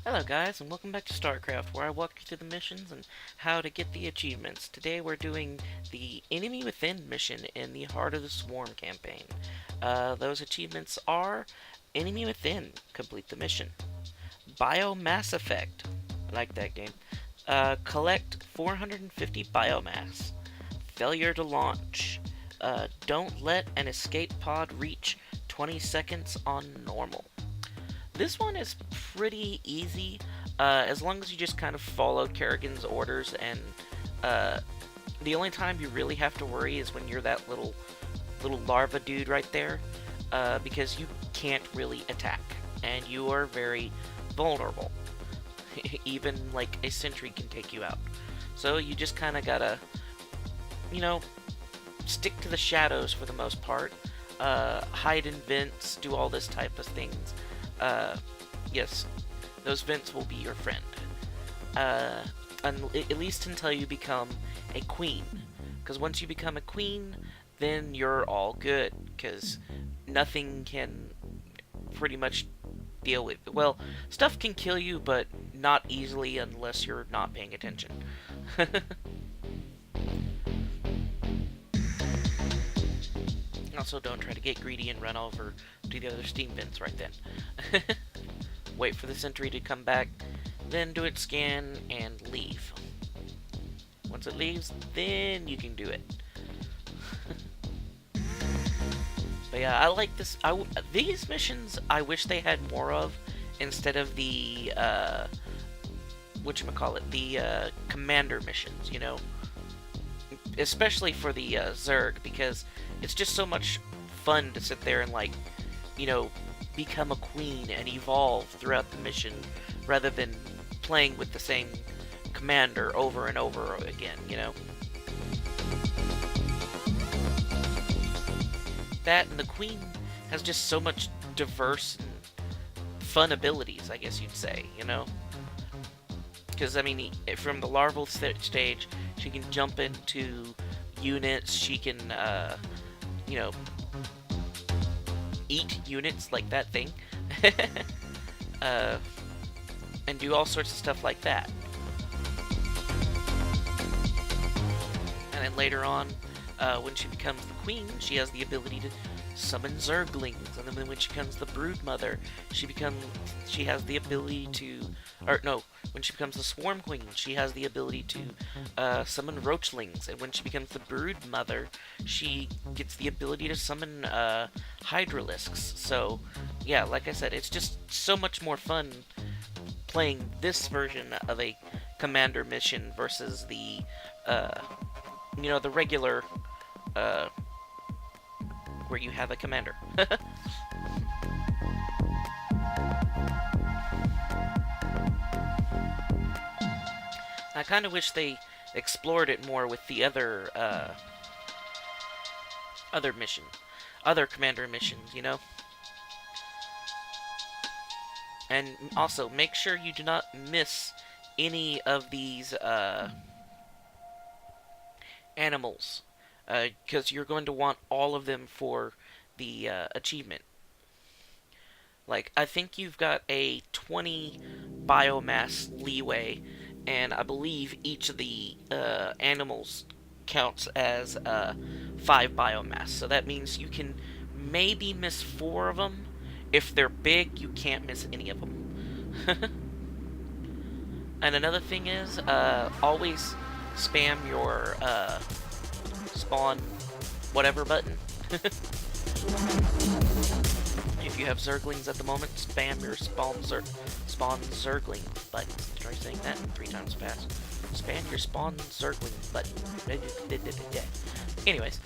Hello guys, and welcome back to StarCraft, where I walk you through the missions and how to get the achievements. Today we're doing the Enemy Within mission in the Heart of the Swarm campaign. Those achievements are Enemy Within, complete the mission. Biomass Effect, I like that game. Collect 450 biomass. Failure to launch. Don't let an escape pod reach 20 seconds on normal. This one is pretty easy, as long as you just kind of follow Kerrigan's orders, and the only time you really have to worry is when you're that little larva dude right there, because you can't really attack, and you are very vulnerable. Even like a sentry can take you out. So you just kind of gotta, you know, stick to the shadows for the most part, hide in vents, do all this type of things. Yes, those vents will be your friend. At least until you become a queen. Because once you become a queen, then you're all good. Because nothing can pretty much deal with. Well, stuff can kill you, but not easily unless you're not paying attention. Also, don't try to get greedy and run over to the other steam vents right then. Wait for the sentry to come back, then do its scan and leave. Once it leaves, then you can do it. But yeah, I like this. These missions, I wish they had more of, instead of the, whatchamacallit, the commander missions, you know? Especially for the Zerg, because it's just so much fun to sit there and, like, you know, become a queen and evolve throughout the mission, rather than playing with the same commander over and over again, you know? That and the queen has just so much diverse and fun abilities, I guess you'd say, you know? Because, I mean, from the larval stage, she can jump into units, she can, you know, eat units like that thing, and do all sorts of stuff like that. And then later on, when she becomes the queen, she has the ability to summon zerglings, and then when she becomes the brood mother, she has the ability to, or no, when she becomes the swarm queen, she has the ability to summon roachlings, and when she becomes the brood mother, she gets the ability to summon hydralisks. So yeah, like I said, it's just so much more fun playing this version of a commander mission versus the you know, the regular where you have a commander. I kind of wish they explored it more with the other commander missions, you know? And also, make sure you do not miss any of these animals, because you're going to want all of them for the achievement. Like, I think you've got a 20 biomass leeway, and I believe each of the animals counts as 5 biomass. So that means you can maybe miss 4 of them. If they're big, you can't miss any of them. And another thing is, always spam your spawn whatever button. If you have zerglings at the moment, spam your spawn zergling button. Try saying that 3 times fast. Spam your spawn zergling button. Anyways.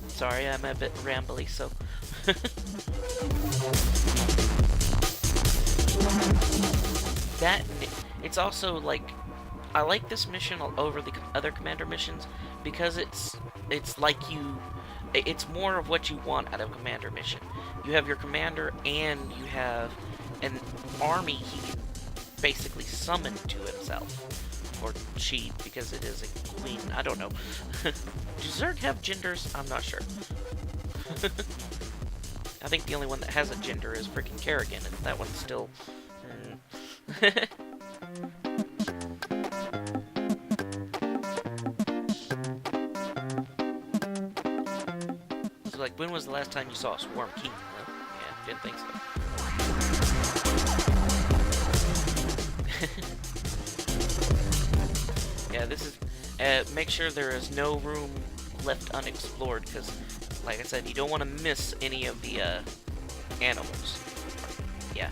Sorry, I'm a bit rambly, so... that, it's also, like, I like this mission over the other commander missions because it's like it's more of what you want out of a commander mission. You have your commander and you have an army he can basically summon to himself. Or she, because it is a queen. I don't know. Do Zerg have genders? I'm not sure. I think the only one that has a gender is freaking Kerrigan, and that one's still So, like, when was the last time you saw a swarm king? Huh? Yeah, didn't think so. Yeah, this is. Make sure there is no room left unexplored, because, like I said, you don't want to miss any of the animals. Yeah.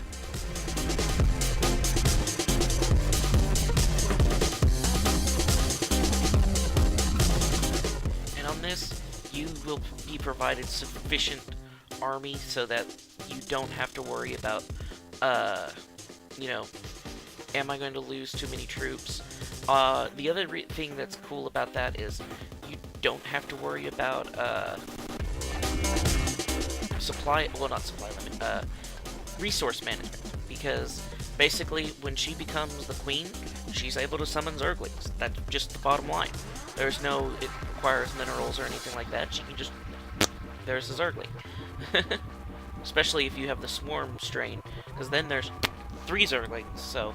And on this, you will be provided sufficient army so that you don't have to worry about, you know, am I going to lose too many troops? The other thing that's cool about that is you don't have to worry about, resource management, because basically when she becomes the queen, she's able to summon zerglings. That's just the bottom line. There's no, it requires minerals or anything like that. She can just, there's a zergling. Especially if you have the swarm strain, because then there's 3 zerglings, so...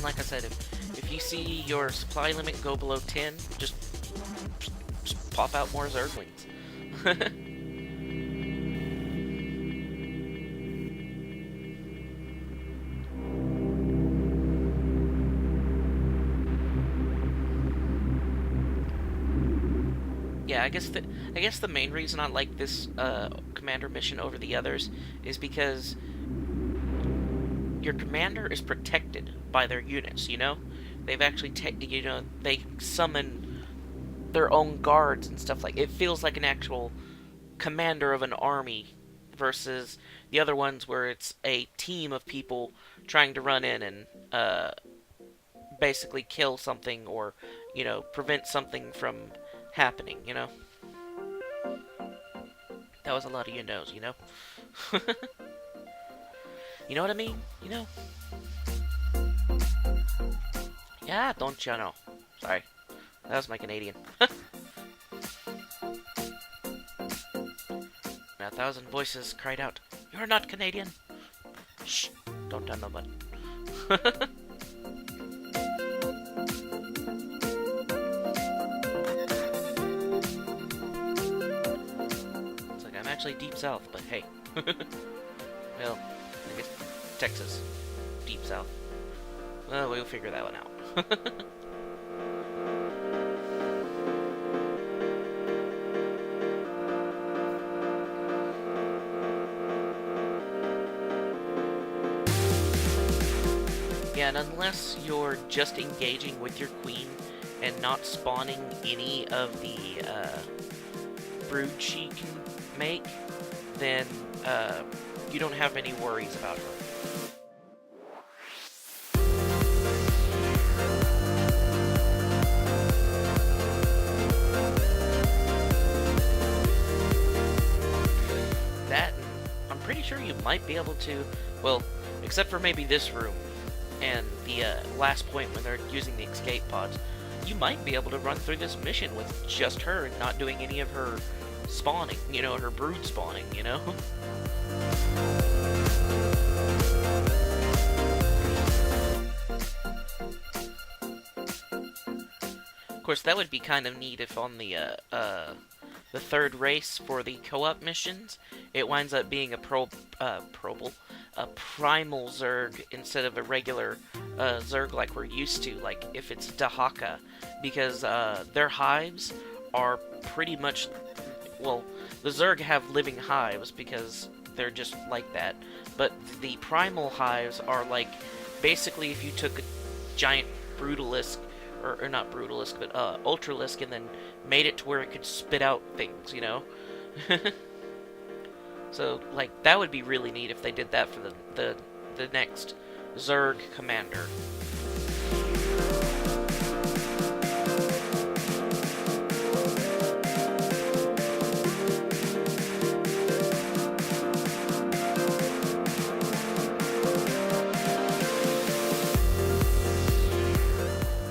Like I said, if you see your supply limit go below 10, just pop out more zerglings. Yeah, I guess the main reason I like this commander mission over the others is because your commander is protected by their units, you know? They've actually, they summon their own guards and stuff like it. Feels like an actual commander of an army versus the other ones where it's a team of people trying to run in and basically kill something or, prevent something from happening, That was a lot of you-knows, You know what I mean? Yeah, don't you know? Sorry. That was my Canadian. And 1,000 voices cried out, "You're not Canadian!" Shh! Don't tell nobody. It's like I'm actually deep south, but hey. Well, I guess Texas. Deep south. Well, we'll figure that one out. Yeah, and unless you're just engaging with your queen and not spawning any of the brood she can make, then you don't have any worries about her. That, I'm pretty sure you might be able to, well, except for maybe this room and the last point when they're using the escape pods, you might be able to run through this mission with just her and not doing any of her spawning, her brood spawning, Of course, that would be kind of neat if on the third race for the co-op missions, it winds up being a primal Zerg instead of a regular Zerg like we're used to, like if it's Dahaka, because their hives are pretty much, well, the Zerg have living hives because they're just like that, but the primal hives are like, basically if you took a giant Brutalisk, or not Brutalisk, but Ultralisk, and then made it to where it could spit out things, So, like, that would be really neat if they did that for the next Zerg commander.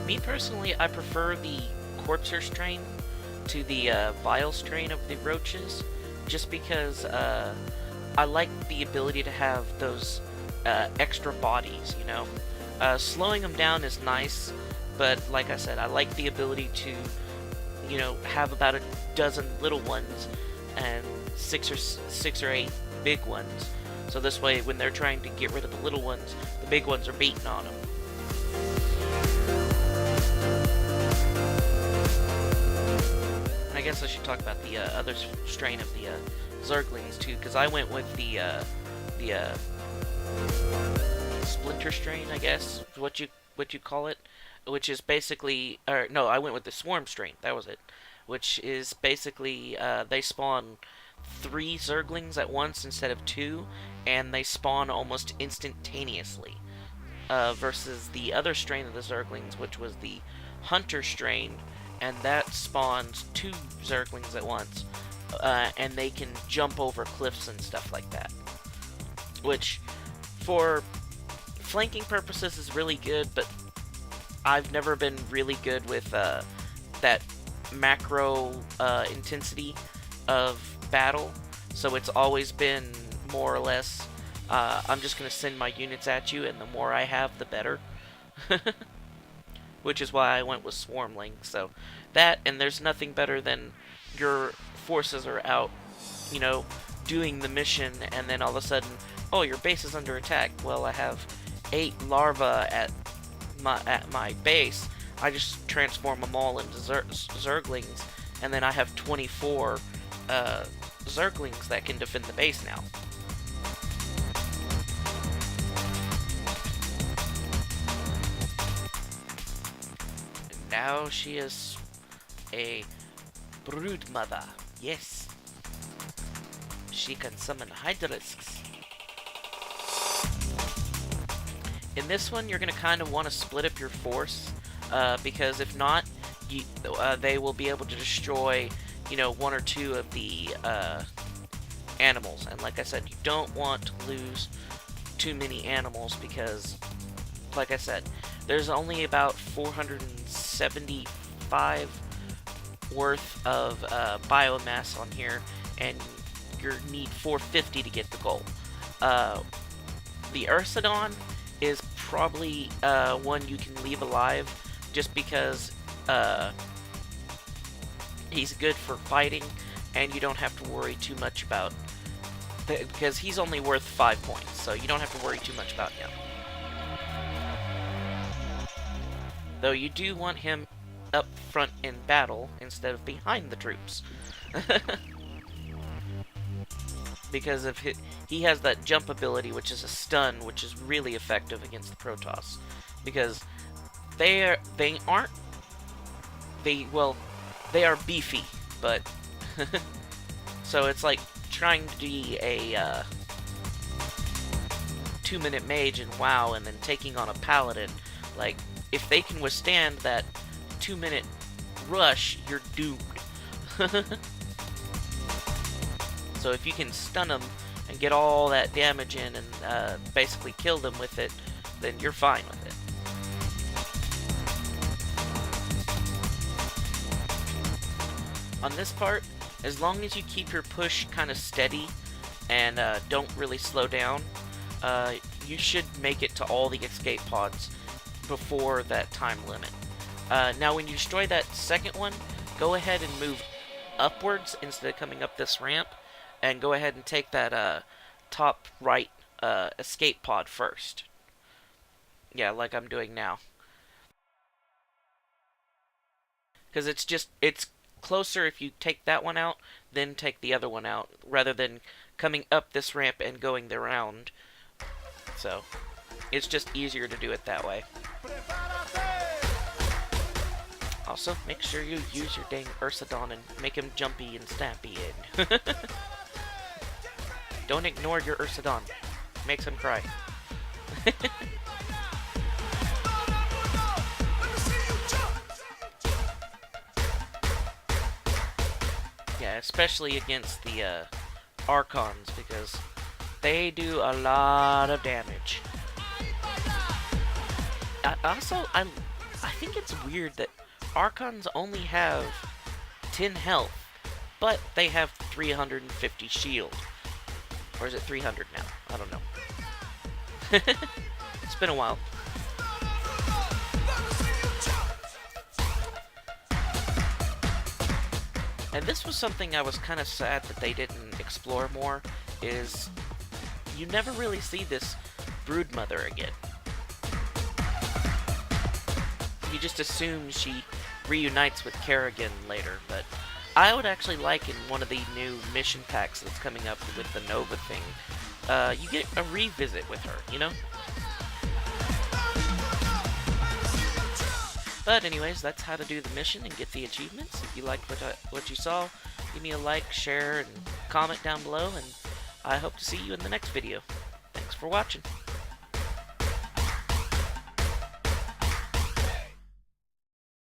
Me personally, I prefer the Corpser strain to the Vile strain of the roaches, just because I like the ability to have those extra bodies, you know? Slowing them down is nice, but like I said, I like the ability to, you know, have about a dozen little ones and six or eight big ones. So this way, when they're trying to get rid of the little ones, the big ones are beating on them. And I guess I should talk about the other strain of the Zerglings too, because I went with the Splinter strain, I guess, is what you call it, which is basically, or no, I went with the Swarm strain. That was it, which is basically they spawn 3 Zerglings at once instead of 2, and they spawn almost instantaneously. Versus the other strain of the Zerglings, which was the Hunter strain, and that spawns 2 Zerglings at once, and they can jump over cliffs and stuff like that. Which, for flanking purposes, is really good, but I've never been really good with that macro intensity of battle, so it's always been more or less, I'm just going to send my units at you, and the more I have, the better. Which is why I went with Swarmling. So that, and there's nothing better than your forces are out, you know, doing the mission, and then all of a sudden, oh, your base is under attack. Well, I have 8 larvae at my base. I just transform them all into Zerglings, and then I have 24 Zerglings that can defend the base now. And now she is a brood mother. Yes. She can summon Hydralisks. In this one, you're going to kind of want to split up your force, because if not, they will be able to destroy, you know, 1 or 2 of the animals. And like I said, you don't want to lose too many animals because, like I said, there's only about 475 worth of biomass on here, and you need 450 to get the goal. The Ursidon is probably one you can leave alive, just because he's good for fighting, and you don't have to worry too much about, because he's only worth 5 points, so you don't have to worry too much about him. Though you do want him up front in battle instead of behind the troops. Because of he has that jump ability, which is a stun, which is really effective against the Protoss. Because they are beefy, but so it's like trying to be a 2-minute mage in WoW and then taking on a paladin. Like, if they can withstand that 2-minute rush, you're doomed. So if you can stun them and get all that damage in and basically kill them with it, then you're fine with it. On this part, as long as you keep your push kind of steady and don't really slow down, you should make it to all the escape pods before that time limit. Now when you destroy that second one, go ahead and move upwards instead of coming up this ramp, and go ahead and take that top right escape pod first. Yeah, like I'm doing now. Because it's closer if you take that one out, then take the other one out, rather than coming up this ramp and going the round. So, it's just easier to do it that way. Also, make sure you use your dang Ursidon and make him jumpy and snappy in. Don't ignore your Ursidon. Makes him cry. Yeah, especially against the Archons, because they do a lot of damage. I think it's weird that Archons only have 10 health, but they have 350 shield. Or is it 300 now? I don't know. It's been a while. And this was something I was kind of sad that they didn't explore more, is you never really see this broodmother again. You just assume she reunites with Kerigan later, but I would actually like in one of the new mission packs that's coming up with the Nova thing, you get a revisit with her, you know? But anyways, that's how to do the mission and get the achievements. If you liked what you saw, give me a like, share, and comment down below, and I hope to see you in the next video. Thanks for watching.